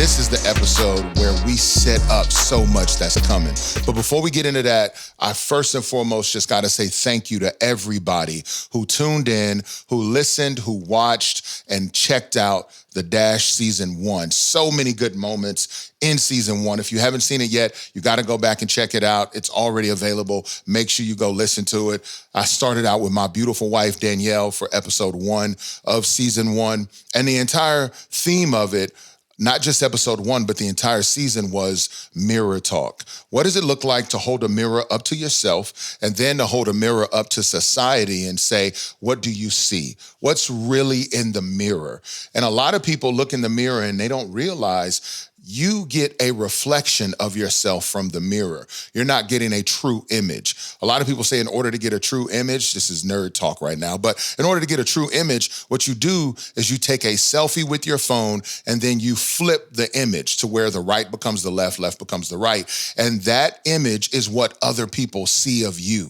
this is the episode where we set up so much that's coming. But before we get into that, I first and foremost just got to say thank you to everybody who tuned in, who listened, who watched, and checked out the Dash Season 1. So many good moments in Season 1. If you haven't seen it yet, you got to go back and check it out. It's already available. Make sure you go listen to it. I started out with my beautiful wife, Danielle, for episode 1 of Season 1. And the entire theme of it, not just episode 1, but the entire season, was mirror talk. What does it look like to hold a mirror up to yourself and then to hold a mirror up to society and say, what do you see? What's really in the mirror? And a lot of people look in the mirror and they don't realize you get a reflection of yourself from the mirror. You're not getting a true image. A lot of people say in order to get a true image, this is nerd talk right now, but in order to get a true image, what you do is you take a selfie with your phone and then you flip the image to where the right becomes the left, left becomes the right. And that image is what other people see of you.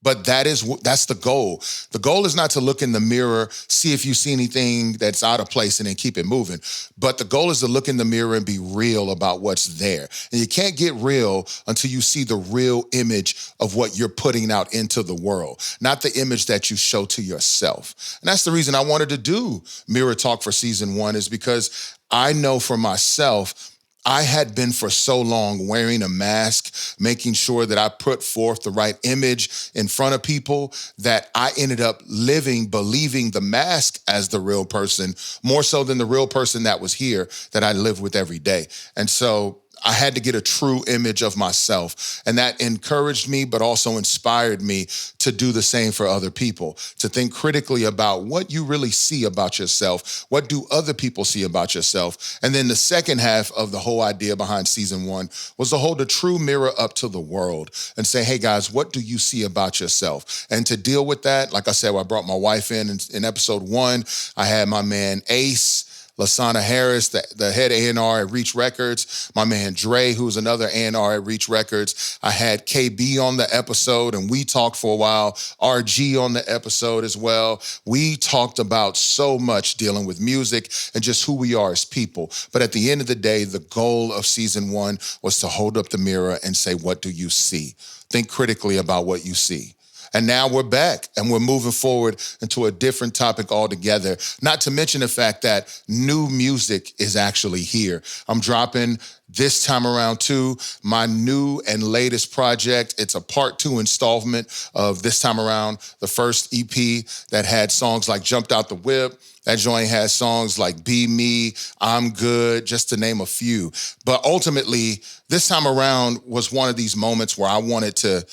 But that's the goal. The goal is not to look in the mirror, see if you see anything that's out of place and then keep it moving. But the goal is to look in the mirror and be real about what's there. And you can't get real until you see the real image of what you're putting out into the world, not the image that you show to yourself. And that's the reason I wanted to do Mirror Talk for Season 1, is because I know for myself, I had been for so long wearing a mask, making sure that I put forth the right image in front of people, that I ended up believing the mask as the real person, more so than the real person that was here that I live with every day. And so I had to get a true image of myself. And that encouraged me, but also inspired me to do the same for other people, to think critically about what you really see about yourself. What do other people see about yourself? And then the second half of the whole idea behind Season 1 was to hold a true mirror up to the world and say, hey guys, what do you see about yourself? And to deal with that, like I said, I brought my wife in episode 1. I had my man Ace, Lasana Harris, the head A&R at Reach Records, my man Dre, who's another A&R at Reach Records. I had KB on the episode, and we talked for a while. RG on the episode as well. We talked about so much dealing with music and just who we are as people. But at the end of the day, the goal of Season 1 was to hold up the mirror and say, what do you see? Think critically about what you see. And now we're back and we're moving forward into a different topic altogether. Not to mention the fact that new music is actually here. I'm dropping this time around too, my new and latest project. It's a part 2 installment of This Time Around, the first EP that had songs like Jumped Out the Whip. That joint has songs like Be Me, I'm Good, just to name a few. But ultimately, This Time Around was one of these moments where I wanted to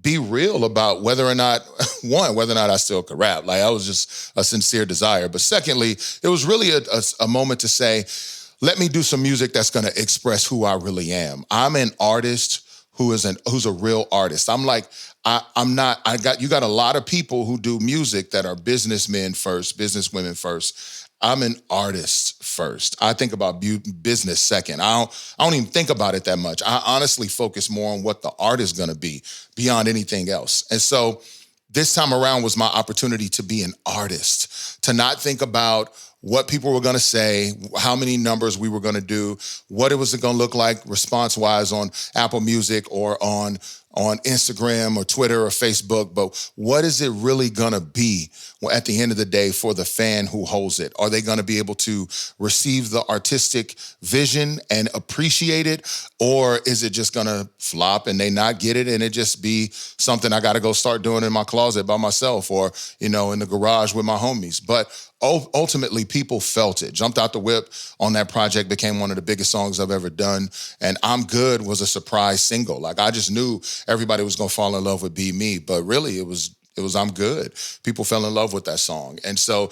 be real about whether or not I still could rap. Like, I was just a sincere desire. But secondly, it was really a moment to say, let me do some music that's going to express who I really am. I'm an artist who's a real artist. I'm like, you got a lot of people who do music that are businessmen first, businesswomen first. I'm an artist first. I think about business second. I don't even think about it that much. I honestly focus more on what the art is going to be beyond anything else. And so this time around was my opportunity to be an artist, to not think about what people were going to say, how many numbers we were going to do, what it was going to look like response-wise on Apple Music or on Instagram or Twitter or Facebook, but what is it really going to be at the end of the day for the fan who holds it? Are they going to be able to receive the artistic vision and appreciate it? Or is it just going to flop and they not get it and it just be something I got to go start doing in my closet by myself or, in the garage with my homies? But ultimately, people felt it. Jumped Out the Whip on that project became one of the biggest songs I've ever done. And I'm Good was a surprise single. Like, I just knew everybody was going to fall in love with Be Me. But really, it was I'm Good. People fell in love with that song. And so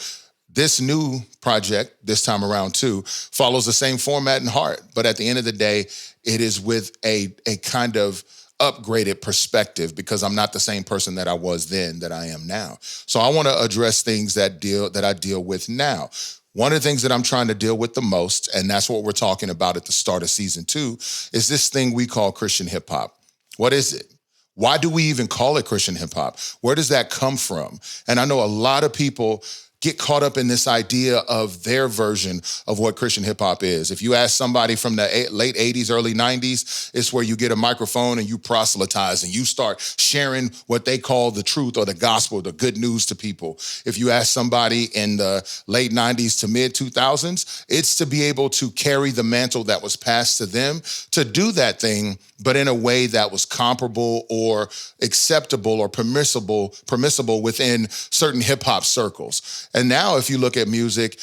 this new project, this time around too, follows the same format and heart. But at the end of the day, it is with a kind of upgraded perspective, because I'm not the same person that I was then that I am now. So I want to address things that I deal with now. One of the things that I'm trying to deal with the most, and that's what we're talking about at the start of Season 2, is this thing we call Christian hip hop. What is it? Why do we even call it Christian hip hop? Where does that come from? And I know a lot of people get caught up in this idea of their version of what Christian hip hop is. If you ask somebody from the late 80s, early 90s, it's where you get a microphone and you proselytize and you start sharing what they call the truth or the gospel, the good news to people. If you ask somebody in the late 90s to mid 2000s, it's to be able to carry the mantle that was passed to them, to do that thing, but in a way that was comparable or acceptable or permissible within certain hip hop circles. And now if you look at music,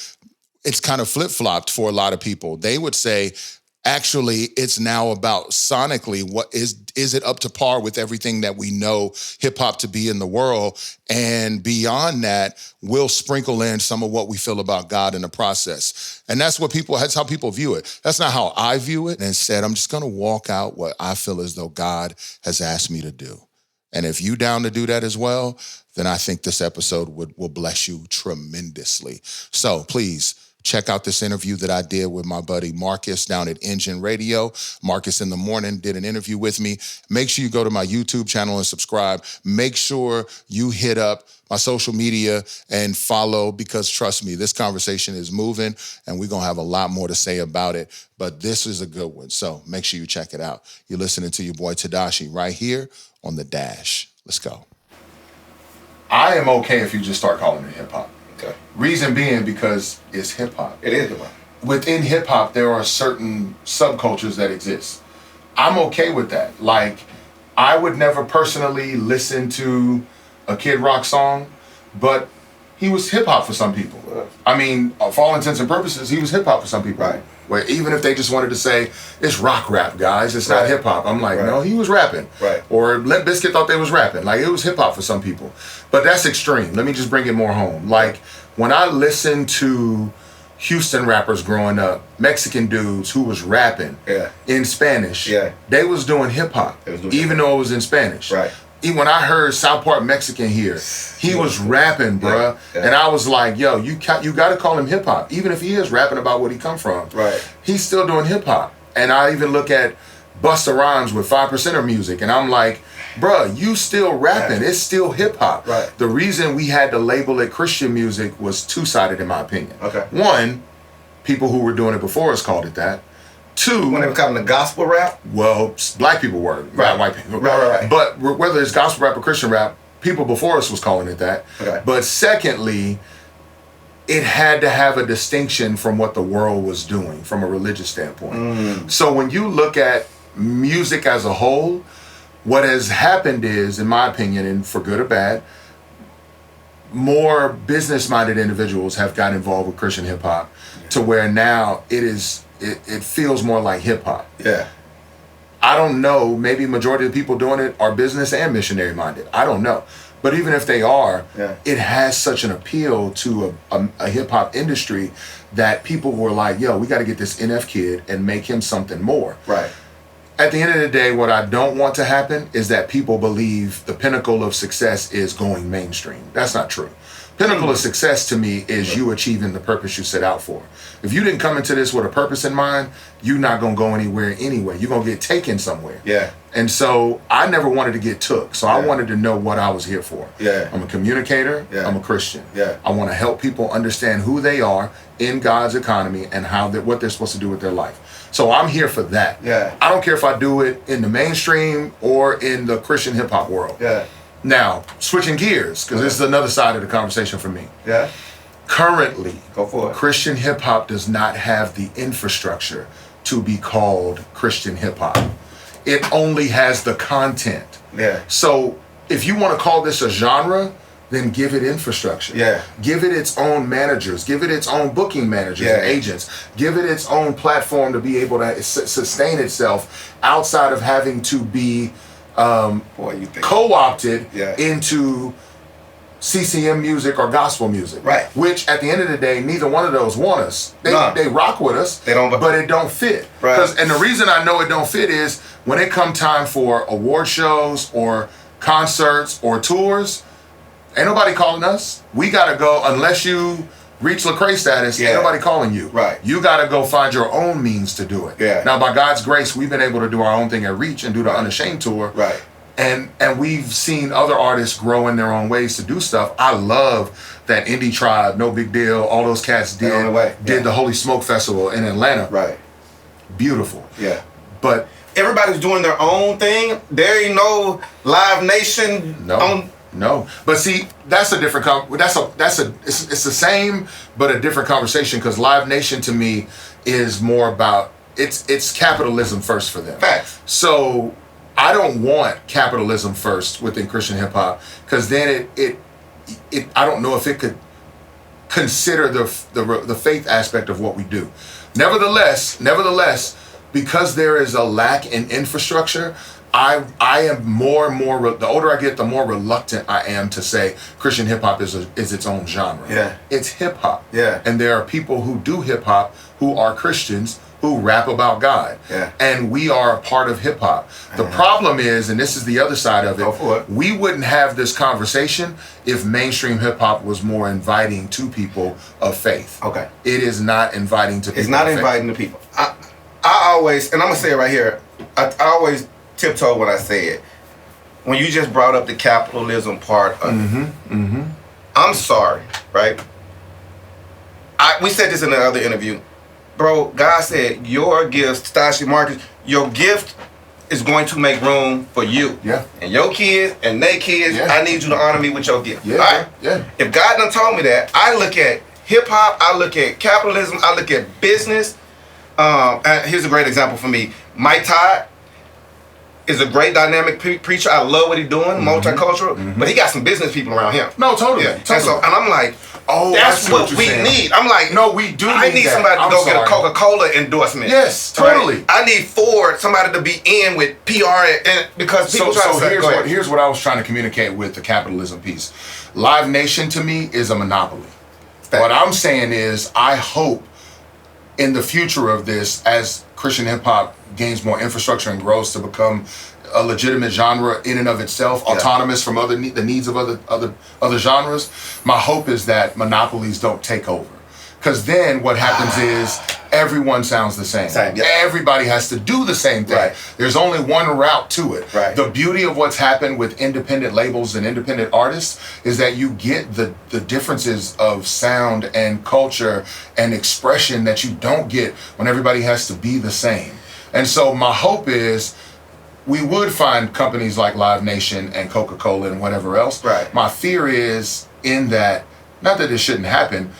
it's kind of flip-flopped for a lot of people. They would say, actually, it's now about sonically, what is it up to par with everything that we know hip hop to be in the world? And beyond that, we'll sprinkle in some of what we feel about God in the process. And that's how people view it. That's not how I view it. And instead, I'm just gonna walk out what I feel as though God has asked me to do. And if you down to do that as well, then I think this episode will bless you tremendously. So please, check out this interview that I did with my buddy Marcus down at Engine Radio. Marcus in the morning did an interview with me. Make sure you go to my YouTube channel and subscribe. Make sure you hit up my social media and follow, because trust me, this conversation is moving and we're going to have a lot more to say about it. But this is a good one. So make sure you check it out. You're listening to your boy Tedashii right here on The Dash. Let's go. I am okay if you just start calling it hip hop. Okay. Reason being because it's hip hop. It is hip hop. Within hip hop, there are certain subcultures that exist. I'm okay with that. Like, I would never personally listen to a Kid Rock song, but he was hip hop for some people. Right. I mean, for all intents and purposes, he was hip hop for some people. Right. Where even if they just wanted to say, it's rock rap, guys, it's not hip hop. I'm like, no, he was rapping. Right. Or Limp Bizkit thought they was rapping. Like, it was hip hop for some people. But that's extreme. Let me just bring it more home. Like, when I listened to Houston rappers growing up, Mexican dudes who was rapping in Spanish, they was doing hip hop, even though it was in Spanish. Right. Even when I heard South Park Mexican here, he was rapping, bruh. And I was like, yo, you got to call him hip hop. Even if he is rapping about what he come from, he's still doing hip hop. And I even look at Busta Rhymes with 5%er music, and I'm like, bruh, you still rapping. It's still hip hop. Right. The reason we had to label it Christian music was two-sided, in my opinion. Okay. One, people who were doing it before us called it that. Two, when they were calling it gospel rap? Well, black people were, not white people. Right. But whether it's gospel rap or Christian rap, people before us was calling it that. Okay. But secondly, it had to have a distinction from what the world was doing from a religious standpoint. So when you look at music as a whole, what has happened is, in my opinion, and for good or bad, more business-minded individuals have got involved with Christian hip-hop to where now it feels more like hip-hop. Yeah. I don't know, maybe majority of the people doing it are business and missionary-minded. I don't know. But even if they are, it has such an appeal to a hip-hop industry that people were like, yo, we got to get this NF kid and make him something more. Right. At the end of the day, what I don't want to happen is that people believe the pinnacle of success is going mainstream. That's not true. Pinnacle of success to me is you achieving the purpose you set out for. If you didn't come into this with a purpose in mind, you're not going to go anywhere anyway. You're going to get taken somewhere. Yeah. And so I never wanted to get took. So I wanted to know what I was here for. Yeah. I'm a communicator. Yeah. I'm a Christian. Yeah. I want to help people understand who they are in God's economy and what they're supposed to do with their life. So I'm here for that. Yeah. I don't care if I do it in the mainstream or in the Christian hip hop world. Yeah. Now, switching gears, because this is another side of the conversation for me. Yeah. Currently, go for it. Christian hip hop does not have the infrastructure to be called Christian hip hop. It only has the content. Yeah. So if you want to call this a genre, then give it infrastructure. Yeah. Give it its own managers. Give it its own booking managers and agents. Give it its own platform to be able to sustain itself outside of having to be co-opted into CCM music or gospel music. Right. Which at the end of the day, neither one of those want us. They rock with us, they don't, but it don't fit. Right. And the reason I know it don't fit is when it come time for award shows or concerts or tours, ain't nobody calling us. We gotta go, unless you reach Lecrae status, ain't nobody calling you. Right. You gotta go find your own means to do it. Yeah. Now, by God's grace, we've been able to do our own thing at Reach and do the Unashamed tour. Right. And we've seen other artists grow in their own ways to do stuff. I love that Indie Tribe, No Big Deal, all those cats did the Holy Smoke Festival in Atlanta. Right. Beautiful. Yeah. But everybody's doing their own thing. There ain't no Live Nation. No. But see, that's a different it's the same but a different conversation, because Live Nation to me is more about it's capitalism first for them. Facts. So I don't want capitalism first within Christian hip hop, because then it I don't know if it could consider the faith aspect of what we do. Nevertheless, because there is a lack in infrastructure, I am more and more, the older I get, the more reluctant I am to say Christian hip hop is its own genre. Yeah. It's hip hop. Yeah. And there are people who do hip hop who are Christians who rap about God. Yeah. And we are a part of hip hop. The problem is, and this is the other side of it, we wouldn't have this conversation if mainstream hip hop was more inviting to people of faith. Okay. It is not inviting to people. It's not inviting to people. I always, and I'm gonna say it right here, I always tiptoe when I say it. When you just brought up the capitalism part of it, I'm sorry, right? We said this in another interview. Bro, God said your gift, Tedashii Marcus, your gift is going to make room for you. Yeah. And your kids and their kids, I need you to honor me with your gift. Yeah. All right? Yeah. If God done told me that, I look at hip hop, I look at capitalism, I look at business. And here's a great example for me. Mike Todd is a great dynamic preacher. I love what he's doing, multicultural, but he got some business people around him. No, totally. Yeah. And I'm like, oh, that's what we need. I'm like, no, we do. I need somebody to go get a Coca-Cola endorsement. Yes, totally. Right? I need Ford, somebody to be in with PR, and because people try to say, here's what I was trying to communicate with the capitalism piece. Live Nation to me is a monopoly. What I'm saying is, I hope in the future of this, as Christian hip hop gains more infrastructure and grows to become a legitimate genre in and of itself, autonomous from the needs of other genres, my hope is that monopolies don't take over. Because then what happens is everyone sounds the same. Everybody has to do the same thing. Right. There's only one route to it. Right. The beauty of what's happened with independent labels and independent artists is that you get the differences of sound and culture and expression that you don't get when everybody has to be the same. And so my hope is we would find companies like Live Nation and Coca-Cola and whatever else. Right. My fear is in that, not that it shouldn't happen,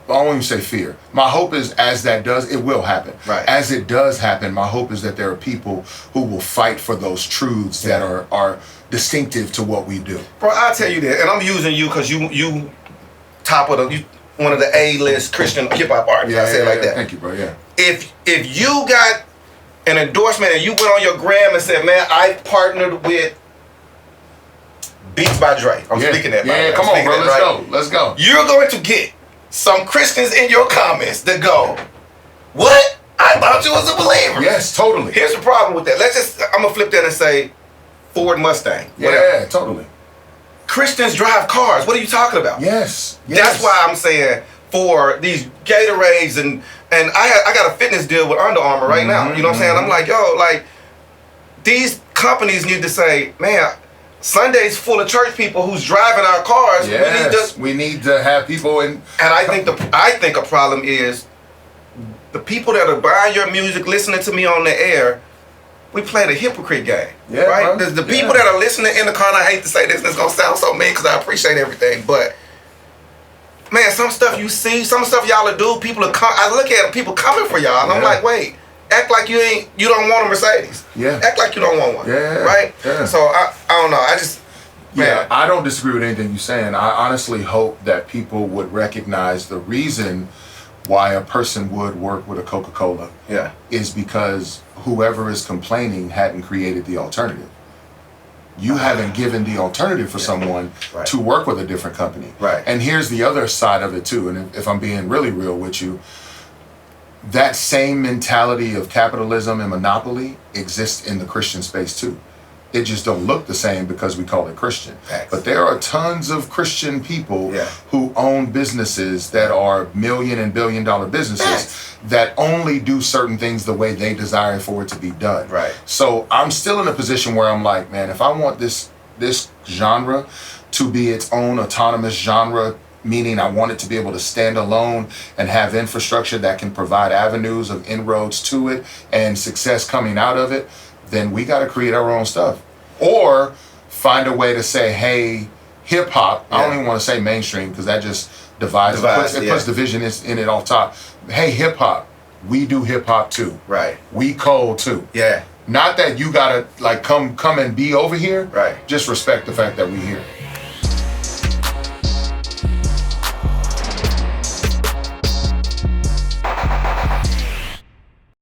I won't even say fear. My hope is as that does, it will happen. Right. As it does happen, my hope is that there are people who will fight for those truths that are distinctive to what we do. Bro, I'll tell you that, and I'm using you because you top of one of the A-list Christian hip hop artists. I say it like that. Thank you, bro. Yeah. If you got an endorsement and you went on your gram and said, man, I partnered with Beats by Dre. I'm speaking that. Yeah, come on, bro. Let's go. You're going to get some Christians in your comments that go, what? I thought you was a believer. Yes, totally. Here's the problem with that. I'm going to flip that and say Ford Mustang. Yeah, totally. Christians drive cars. What are you talking about? Yes. That's why I'm saying for these Gatorades and I got a fitness deal with Under Armour right now. You know what I'm saying? I'm like, yo, like these companies need to say, man, Sunday's full of church people who's driving our cars. Yes, we need to have people in. And I think a problem is the people that are buying your music, listening to me on the air. We play the hypocrite game, right? The people that are listening in the car. And I hate to say this, it's gonna sound so mean because I appreciate everything, but man, some stuff you see, some stuff y'all do. People are I look at people coming for y'all, and I'm like, wait. Act like you don't want a Mercedes. Yeah. Act like you don't want one. Yeah. Right? Yeah. So I don't know. I just I don't disagree with anything you're saying. I honestly hope that people would recognize the reason why a person would work with a Coca-Cola is because whoever is complaining hadn't created the alternative. You haven't given the alternative for someone to work with a different company. Right. And here's the other side of it too, and if I'm being really real with you, that same mentality of capitalism and monopoly exists in the Christian space too. It just don't look the same because we call it Christian. Thanks. But there are tons of Christian people who own businesses that are $1 million and $1 billion businesses that only do certain things the way they desire for it to be done. Right. So I'm still in a position where I'm like, man, if I want this genre to be its own autonomous genre, meaning I want it to be able to stand alone and have infrastructure that can provide avenues of inroads to it and success coming out of it, then we got to create our own stuff. Or find a way to say, hey, hip hop, I don't even want to say mainstream because that just divides. It puts division in it off top. Hey, hip hop, we do hip hop too. Right. We cold too. Yeah. Not that you gotta like come and be over here. Right. Just respect the fact that we here.